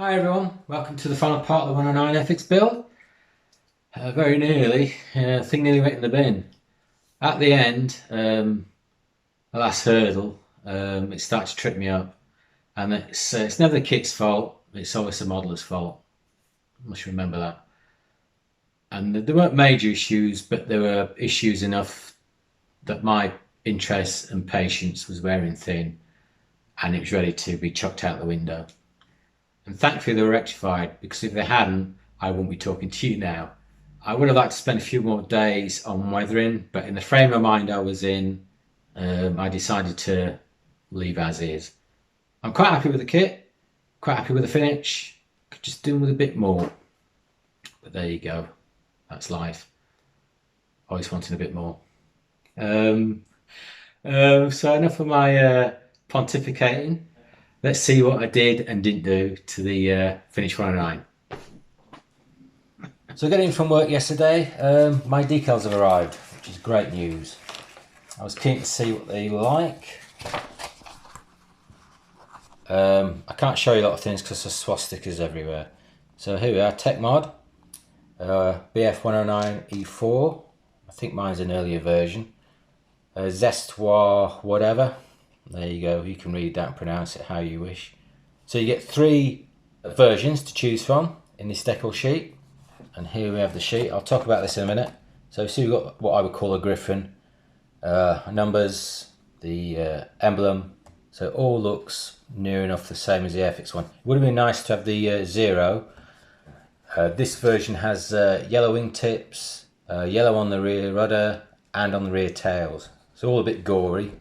Hi everyone, welcome to the final part of the 109 Airfix build. Very nearly, thing nearly went in the bin. At the end, the last hurdle, it started to trip me up, and it's never the kit's fault, it's always the modeller's fault. I must remember that. And there weren't major issues, but there were issues enough that my interest and patience was wearing thin, and it was ready to be chucked out the window. And thankfully they were rectified, because if they hadn't, I wouldn't be talking to you now. I would have liked to spend a few more days on weathering, but in the frame of mind I was in, I decided to leave as is. I'm quite happy with the kit, quite happy with the finish, could just do with a bit more. But there you go, that's life. Always wanting a bit more. So enough of my pontificating. Let's see what I did and didn't do to the finish 109. So getting from work yesterday, my decals have arrived, which is great news. I was keen to see what they were like. I can't show you a lot of things because there's swastikas everywhere. So here we are, Tech Mod, BF109E4. I think mine's an earlier version. Zestoir whatever. There you go, you can read that and pronounce it how you wish. So you get 3 versions to choose from in this Decal sheet. And here we have the sheet. I'll talk about this in a minute. So see, we've got what I would call a griffin. Numbers, the emblem. So it all looks near enough the same as the Airfix one. It would have been nice to have the 0. This version has yellow wingtips, yellow on the rear rudder and on the rear tails. It's all a bit gory.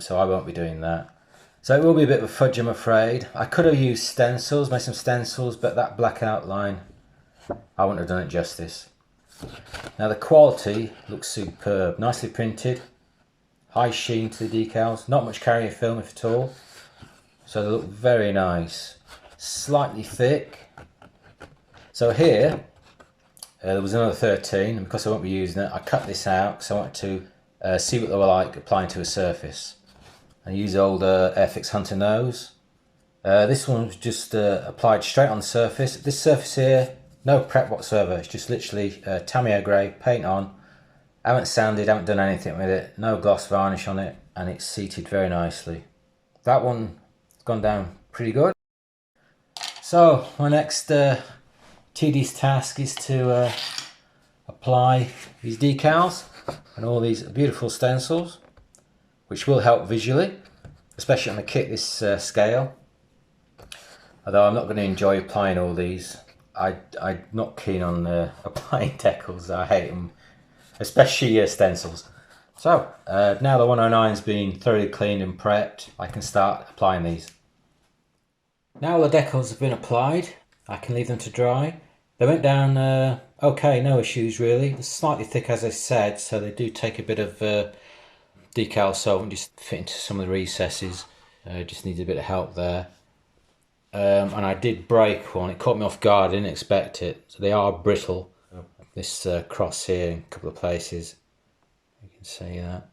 So I won't be doing that. So it will be a bit of a fudge, I'm afraid. I could have used stencils, made some stencils, but that black outline, I wouldn't have done it justice. Now the quality looks superb, nicely printed, high sheen to the decals, not much carrier film if at all. So they look very nice, slightly thick. So here, there was another 13, and because I won't be using it, I cut this out because I wanted to see what they were like applying to a surface. I use old Airfix Hunter nose. This one was just applied straight on the surface. This surface here, no prep whatsoever. It's just literally Tamiya grey, paint on. I haven't sanded, haven't done anything with it. No gloss varnish on it, and it's seated very nicely. That one has gone down pretty good. So my next tedious task is to apply these decals and all these beautiful stencils, which will help visually, especially on a kit this scale. Although I'm not going to enjoy applying all these. I'm not keen on applying decals. I hate them, especially stencils. So now the 109's been thoroughly cleaned and prepped, I can start applying these. Now all the decals have been applied, I can leave them to dry. They went down okay, no issues really. They're slightly thick as I said, so they do take a bit of decal solvent just fit into some of the recesses. Just needs a bit of help there. And I did break one, it caught me off guard, I didn't expect it. So they are brittle. This cross here in a couple of places, you can see that.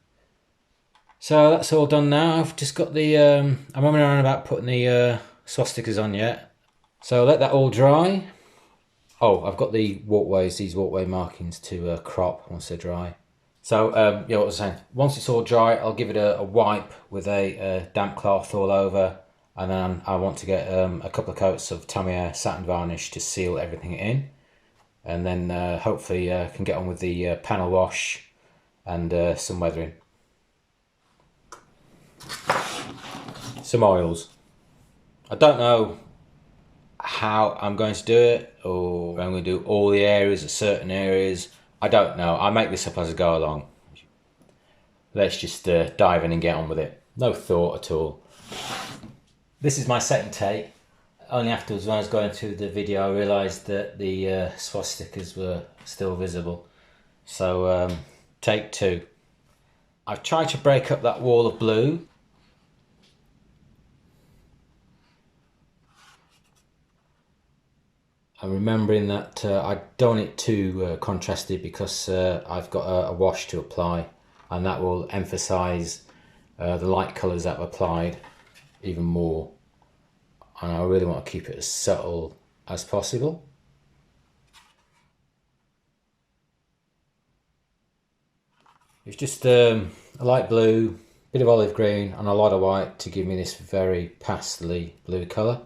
So that's all done now. I've just got the, I'm umming around about putting the swastikas on yet. So let that all dry. Oh, I've got the walkways, these walkway markings to crop once they're dry. So, yeah, what I was saying, once it's all dry, I'll give it a wipe with a damp cloth all over, and then I want to get a couple of coats of Tamiya satin varnish to seal everything in, and then hopefully can get on with the panel wash and some weathering. Some oils. I don't know how I'm going to do it, or I'm going to do all the areas or certain areas. I don't know. I make this up as I go along. Let's just dive in and get on with it. No thought at all. This is my second take. Only afterwards, when I was going through the video, I realised that the swastikas were still visible. So take 2. I've tried to break up that wall of blue. I'm remembering that I don't want it too contrasted, because I've got a wash to apply, and that will emphasise the light colours that I've applied even more. and I really want to keep it as subtle as possible. It's just a light blue, bit of olive green and a lot of white to give me this very pastely blue colour.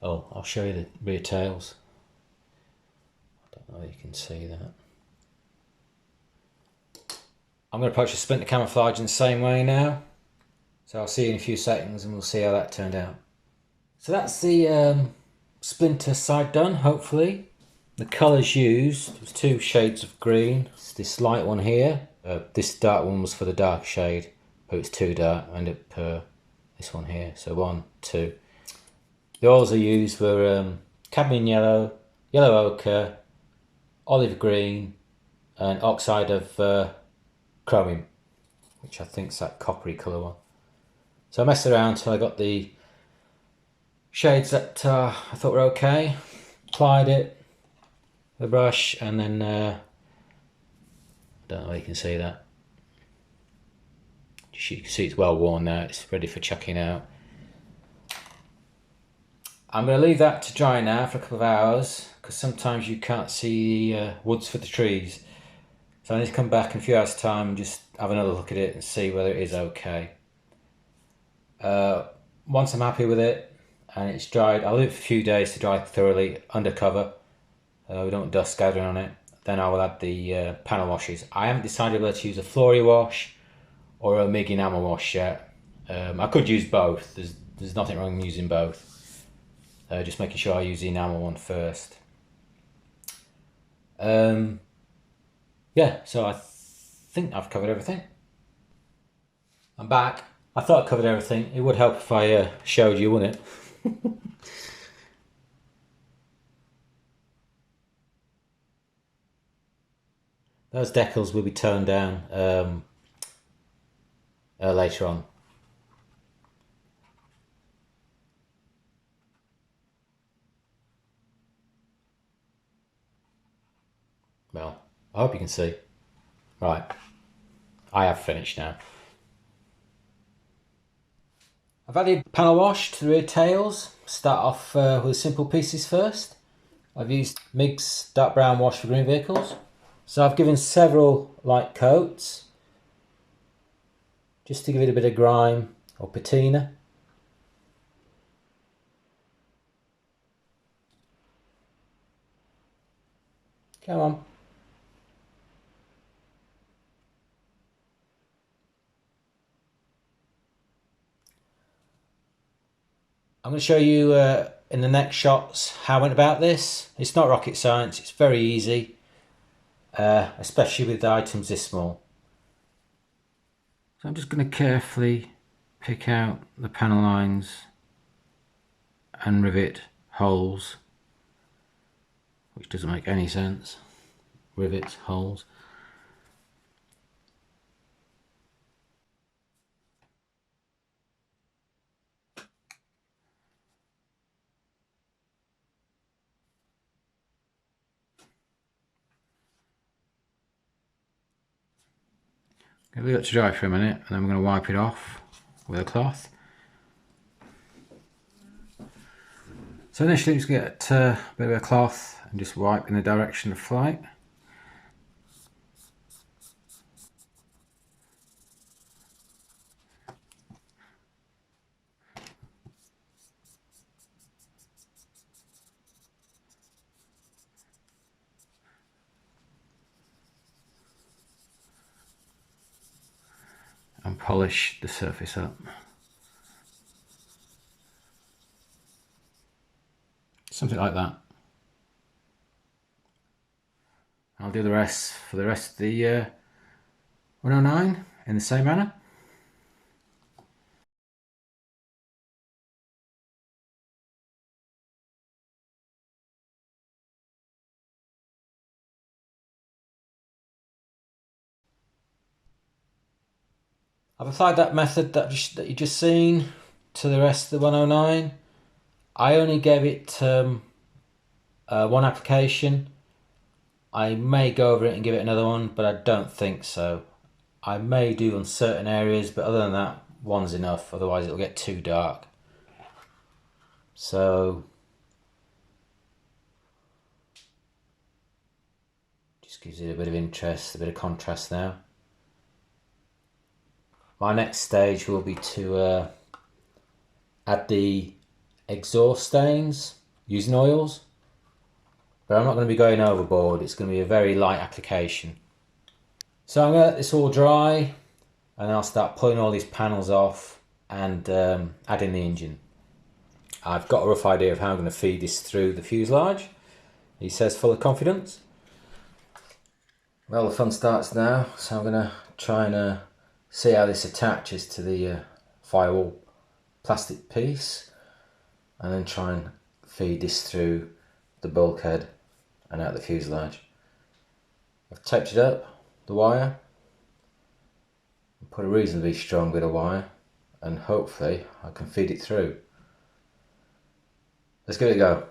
Oh, I'll show you the rear tails. I don't know if you can see that. I'm going to approach the splinter camouflage in the same way now. So I'll see you in a few seconds and we'll see how that turned out. So that's the splinter side done, hopefully. The colours used was 2 shades of green. It's this light one here. This dark one was for the dark shade, but it's too dark. I ended up this one here. So 1, 2. The oils I used were cadmium yellow, yellow ochre, olive green, and oxide of chromium, which I think is that coppery colour one. So I messed around until I got the shades that I thought were okay. Applied it with a brush, and then I don't know if you can see that. You can see it's well worn now. It's ready for chucking out. I'm going to leave that to dry now for a couple of hours, because sometimes you can't see woods for the trees. So I need to come back in a few hours time and just have another look at it and see whether it is okay. Once I'm happy with it and it's dried, I'll leave it for a few days to dry thoroughly under cover. We don't want dust gathering on it. Then I will add the panel washes. I haven't decided whether to use a Flory wash or a MIG enamel wash yet. I could use both. There's nothing wrong with using both. Just making sure I use the enamel one first. Yeah, so I think I've covered everything. I'm back. I thought I covered everything. It would help if I showed you, wouldn't it? Those decals will be toned down later on. Well, I hope you can see. Right, I have finished now. I've added panel wash to the rear tails. Start off with the simple pieces first. I've used MIG's dark brown wash for green vehicles. So I've given several light coats, just to give it a bit of grime or patina. Come on. I'm going to show you in the next shots how I went about this. It's not rocket science, it's very easy, especially with items this small. So I'm just going to carefully pick out the panel lines and rivet holes, which doesn't make any sense. Rivets, holes. Leave it to dry for a minute, and then we're going to wipe it off with a cloth. So initially just get a bit of a cloth and just wipe in the direction of flight. And polish the surface up. Something like that. I'll do the rest for the rest of the 109 in the same manner. I've applied that method that you just seen to the rest of the 109. I only gave it one application. I may go over it and give it another one, but I don't think so. I may do on certain areas, but other than that, one's enough, otherwise it'll get too dark. So just gives it a bit of interest, a bit of contrast now. My next stage will be to add the exhaust stains using oils, but I'm not going to be going overboard. It's going to be a very light application. So I'm going to let this all dry and I'll start pulling all these panels off and adding the engine. I've got a rough idea of how I'm going to feed this through the fuselage. He says full of confidence. Well, the fun starts now, so I'm going to try and see how this attaches to the firewall plastic piece, and then try and feed this through the bulkhead and out the fuselage. I've taped it up, the wire, and put a reasonably strong bit of wire, and hopefully I can feed it through. Let's give it a go.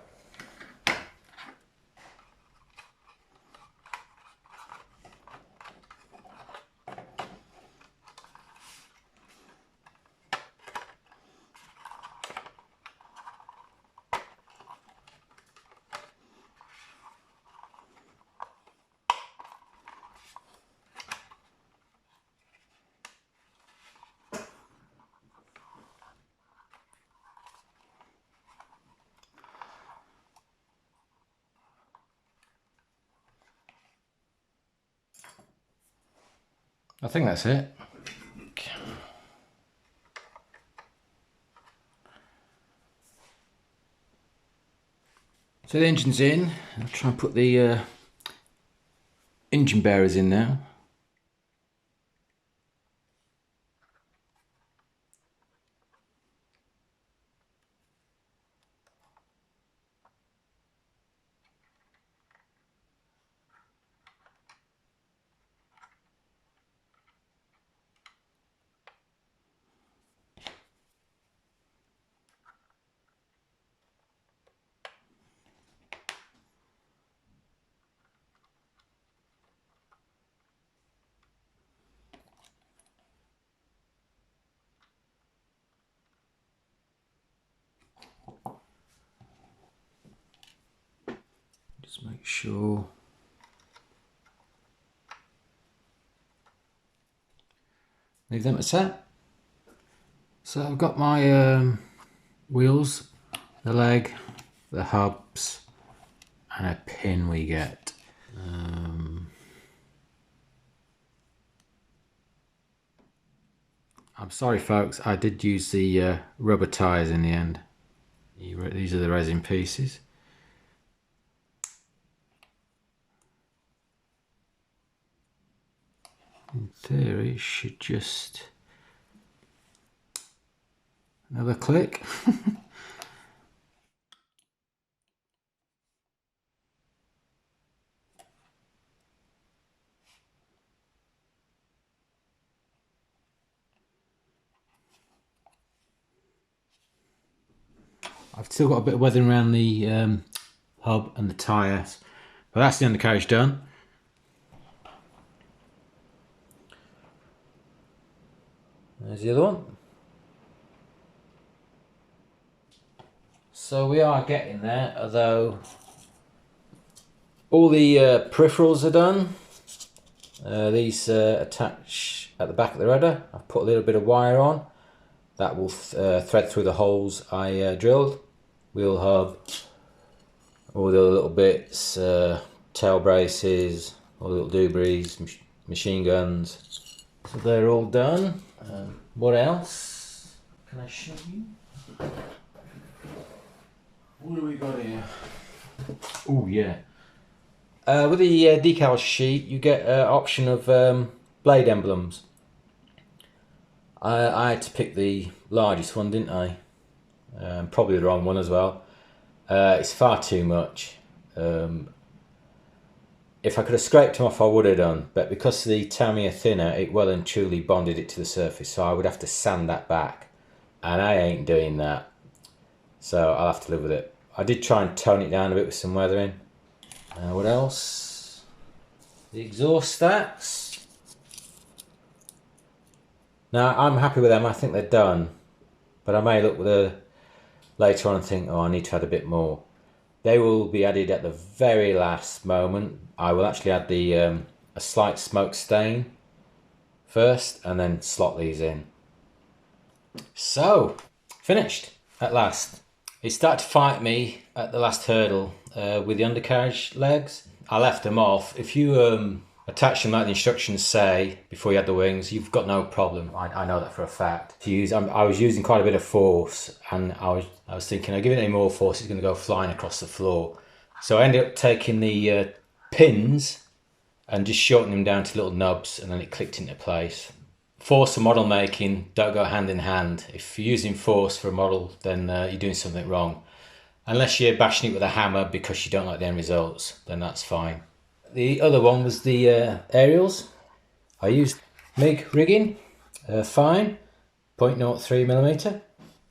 I think that's it. So the engine's in. I'll try and put the engine bearers in now. Just make sure. Leave them to set. So I've got my wheels, the leg, the hubs, and a pin we get. I'm sorry folks, I did use the rubber tyres in the end. These are the resin pieces. In theory, it should just... Another click. I've still got a bit of weathering around the hub and the tyres, but that's the undercarriage done. There's the other one. So we are getting there, although all the peripherals are done. These attach at the back of the rudder. I've put a little bit of wire on that will thread through the holes I drilled. Wheel hub, all the little bits, tail braces, all the little doobies, machine guns. So they're all done. What else can I show you? What do we got here? Oh yeah. With the decal sheet, you get an option of blade emblems. I had to pick the largest one, didn't I? Probably the wrong one as well. It's far too much. If I could have scraped them off, I would have done, but because the Tamiya are thinner, it well and truly bonded it to the surface, so I would have to sand that back, and I ain't doing that, so I'll have to live with it. I did try and tone it down a bit with some weathering. What else? The exhaust stacks. Now I'm happy with them, I think they're done, but I may look with a later on and think, oh, I need to add a bit more. They will be added at the very last moment. I will actually add the a slight smoke stain first and then slot these in. So, finished at last. It started to fight me at the last hurdle with the undercarriage legs. I left them off. If you attach them like the instructions say before you add the wings, you've got no problem. I know that for a fact. I was using quite a bit of force, and I was thinking, I'll give it any more force, it's going to go flying across the floor. So I ended up taking the pins and just shortening them down to little nubs, and then it clicked into place. Force and model making don't go hand in hand. If you're using force for a model, then you're doing something wrong. Unless you're bashing it with a hammer because you don't like the end results, then that's fine. The other one was the aerials. I used MIG rigging, fine, 0.03mm.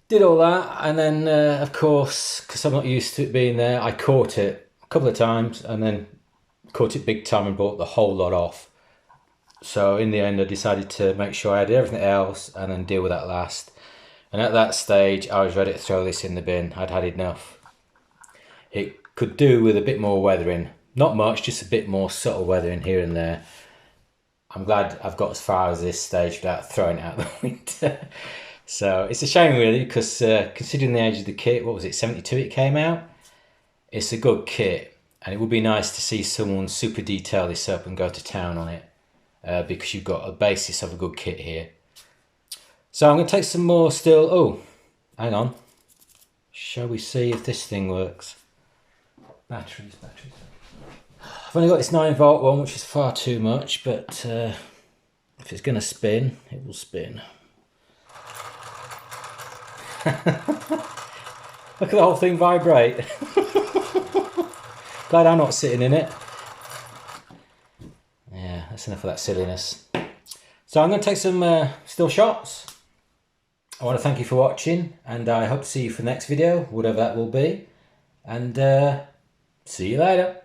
Did all that, and then of course, because I'm not used to it being there, I caught it a couple of times and then caught it big time and brought the whole lot off. So in the end I decided to make sure I had everything else and then deal with that last. And at that stage I was ready to throw this in the bin. I'd had enough. It could do with a bit more weathering. Not much, just a bit more subtle weathering here and there. I'm glad I've got as far as this stage without throwing it out the window. So it's a shame really, because considering the age of the kit, what was it, 72 it came out? It's a good kit, and it would be nice to see someone super detail this up and go to town on it. Because you've got a basis of a good kit here. So I'm going to take some more still. Oh, hang on. Shall we see if this thing works? Batteries. I've only got this 9-volt one, which is far too much, but if it's going to spin, it will spin. Look at the whole thing vibrate. Glad I'm not sitting in it. Yeah, that's enough of that silliness. So I'm going to take some still shots. I want to thank you for watching, and I hope to see you for the next video, whatever that will be. And see you later.